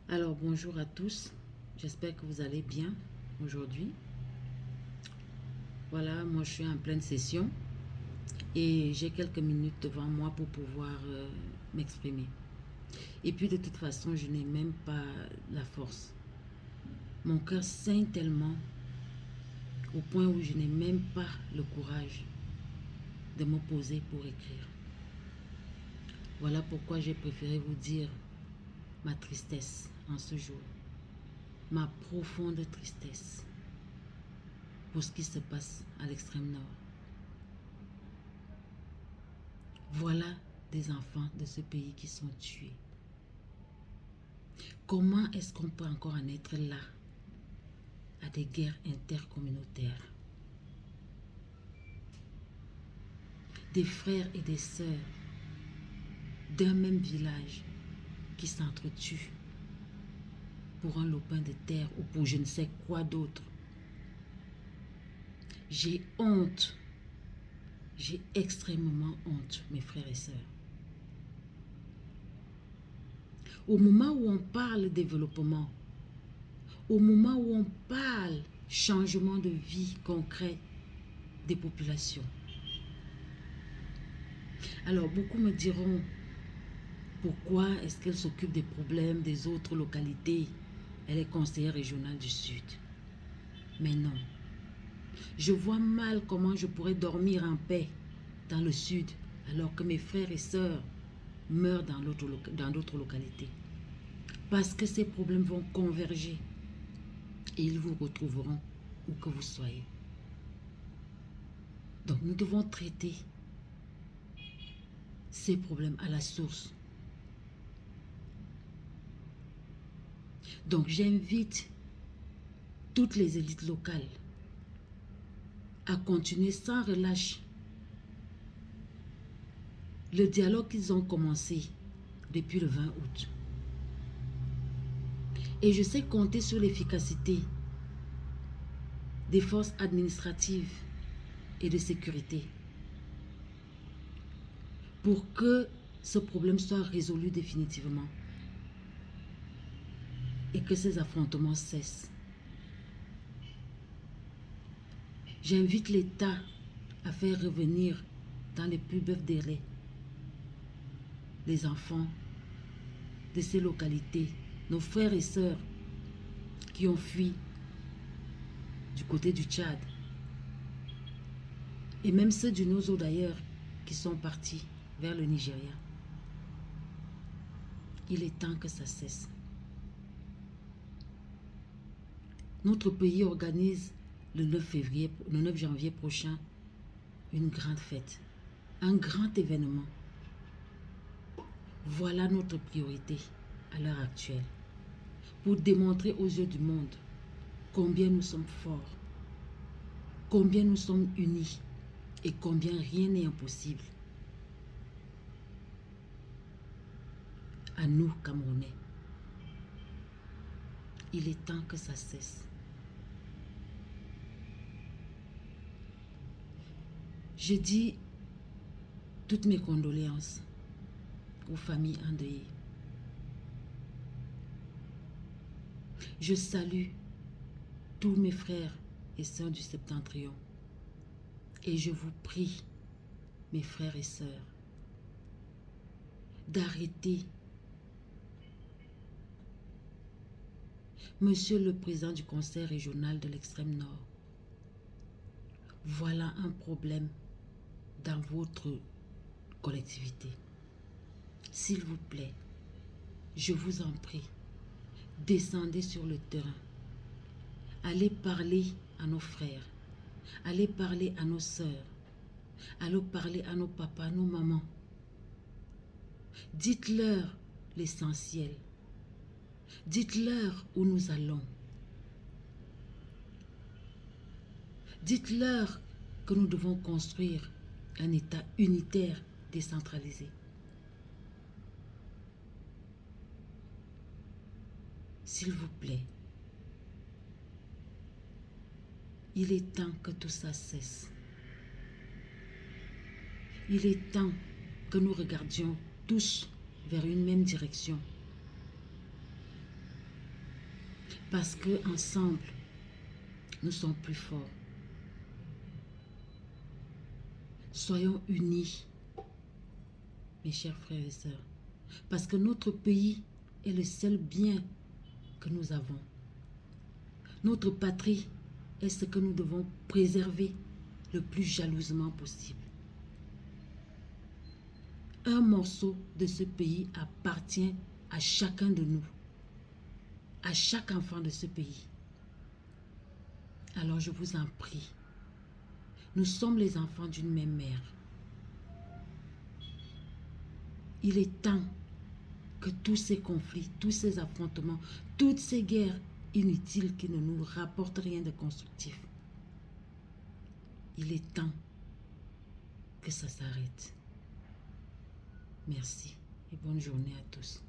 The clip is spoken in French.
Alors bonjour à tous, j'espère que vous allez bien aujourd'hui. Voilà, moi je suis en pleine session et j'ai quelques minutes devant moi pour pouvoir m'exprimer. Et puis de toute façon, je n'ai même pas la force. Mon cœur saigne tellement au point où je n'ai même pas le courage de me poser pour écrire. Voilà pourquoi j'ai préféré vous dire ma tristesse en ce jour, ma profonde tristesse pour ce qui se passe à l'extrême nord. Voilà des enfants de ce pays qui sont tués. Comment est-ce qu'on peut encore en être là à des guerres intercommunautaires? Des frères et des sœurs d'un même village qui s'entretuent pour un lopin de terre ou pour je ne sais quoi d'autre. J'ai honte. J'ai extrêmement honte, mes frères et sœurs. Au moment où on parle développement, au moment où on parle changement de vie concret des populations, alors beaucoup me diront, pourquoi est-ce qu'elle s'occupe des problèmes des autres localités? Elle est conseillère régionale du Sud. Mais non, je vois mal comment je pourrais dormir en paix dans le Sud alors que mes frères et sœurs meurent dans d'autres localités. Parce que ces problèmes vont converger et ils vous retrouveront où que vous soyez. Donc nous devons traiter ces problèmes à la source. Donc j'invite toutes les élites locales à continuer sans relâche le dialogue qu'ils ont commencé depuis le 20 août. Et je sais compter sur l'efficacité des forces administratives et de sécurité pour que ce problème soit résolu définitivement et que ces affrontements cessent. J'invite l'État à faire revenir dans les plus brefs délais les enfants de ces localités, nos frères et sœurs qui ont fui du côté du Tchad et même ceux du Nozo d'ailleurs qui sont partis vers le Nigeria. Il est temps que ça cesse. Notre pays organise le 9 janvier prochain une grande fête, un grand événement. Voilà notre priorité à l'heure actuelle pour démontrer aux yeux du monde combien nous sommes forts, combien nous sommes unis et combien rien n'est impossible. À nous, Camerounais, il est temps que ça cesse. Je dis toutes mes condoléances aux familles endeuillées. Je salue tous mes frères et sœurs du Septentrion. Et je vous prie, mes frères et sœurs, d'arrêter. Monsieur le président du conseil régional de l'extrême nord, voilà un problème dans votre collectivité. S'il vous plaît, je vous en prie, descendez sur le terrain. Allez parler à nos frères. Allez parler à nos sœurs. Allez parler à nos papas, à nos mamans. Dites-leur l'essentiel. Dites-leur où nous allons. Dites-leur que nous devons construire un État unitaire décentralisé. S'il vous plaît, il est temps que tout ça cesse. Il est temps que nous regardions tous vers une même direction. Parce que ensemble, nous sommes plus forts. Soyons unis, mes chers frères et sœurs. Parce que notre pays est le seul bien que nous avons. Notre patrie est ce que nous devons préserver le plus jalousement possible. Un morceau de ce pays appartient à chacun de nous, à chaque enfant de ce pays. Alors je vous en prie, nous sommes les enfants d'une même mère. Il est temps que tous ces conflits, tous ces affrontements, toutes ces guerres inutiles qui ne nous rapportent rien de constructif, il est temps que ça s'arrête. Merci et bonne journée à tous.